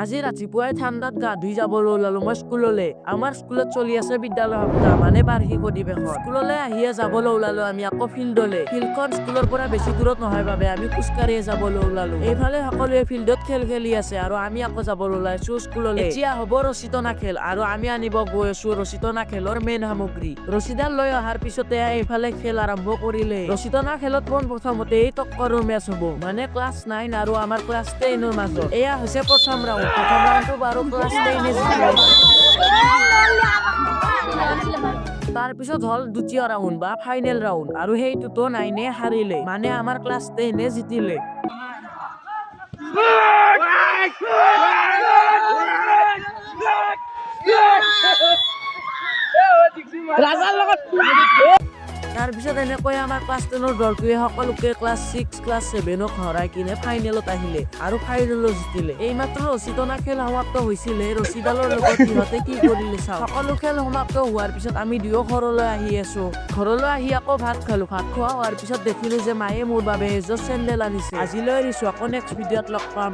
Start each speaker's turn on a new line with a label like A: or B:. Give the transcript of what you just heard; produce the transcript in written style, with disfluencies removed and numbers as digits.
A: আজি ৰাতিপুৱাই ঠাণ্ডাত গা ধুই যাবলৈ ওলালো মই স্কুললৈ। আমাৰ স্কুলত চলি আছে বিদ্যালয় সপ্তাহ মানে বাৰ্ষিক অধিৱেশন। স্কুললৈ আহিয়ে যাবলৈ ওলালো আমি আকৌ ফিল্ডলৈ। ফিল্ডখন স্কুলৰ পৰা বেছি দূৰত নহয় বাবে আমি খোজকাঢ়িয়ে যাবলৈ ওলালো। এইফালে সকলোৱে ফিল্ডত খেল খেলি আছে আৰু আমি আকৌ যাবলৈ ওলাইছো স্কুললৈ। এতিয়া হ'ব ৰছী টনা খেল আৰু আমি আনিব গৈ আছো ৰছী টনা খেলৰ মেইন সামগ্ৰী। ৰছীডাল লৈ অহাৰ পিছতে এইফালে খেল আৰম্ভ কৰিলে। ৰছী টনা খেলত প্ৰথমতে টক্কৰৰ মেচ হ'ব মানে ক্লাছ 9 আৰু আমাৰ ক্লাছ 10ৰ মাজত। এয়া হৈছে প্ৰথম ৰাউণ্ড। প্ৰথম ৰাউণ্ডটো বাৰু ক্লাছ 10 জিকিলে। তাৰপিছত হ'ল দ্বিতীয় ৰাউণ্ড বা ফাইনেল ৰাউণ্ড আৰু সেইটোতো 9 হাৰিলে মানে আমাৰ ক্লাছ 10 জিকিলে। তাৰপিছত এনেকৈ আমাৰ ক্লাছ 10ৰ দলটোৱে সকলোকে ক্লাছ 6 ক্লাছ 7ক হৰাই কিনে ফাইনেলত আহিলে আৰু ফাইনেলত জিকিলে। এইমাত্ৰ ৰছী টনা খেল সমাপ্ত হৈছিলে। ৰছীডালৰ লগত সিহঁতে কি কৰিলে চাওঁ। সকলো খেল সমাপ্ত হোৱাৰ পিছত আমি দুয়ো ঘৰলৈ আহি আছো। ঘৰলৈ আহি আকৌ ভাত খালো। ভাত খোৱা হোৱাৰ পিছত দেখিলো যে মায়ে মোৰ বাবে এযোৰ চেণ্ডেল আনিছে। আজিলৈ এৰিছো, আকৌ নেক্সট ভিডিঅ'ত লগ পাম।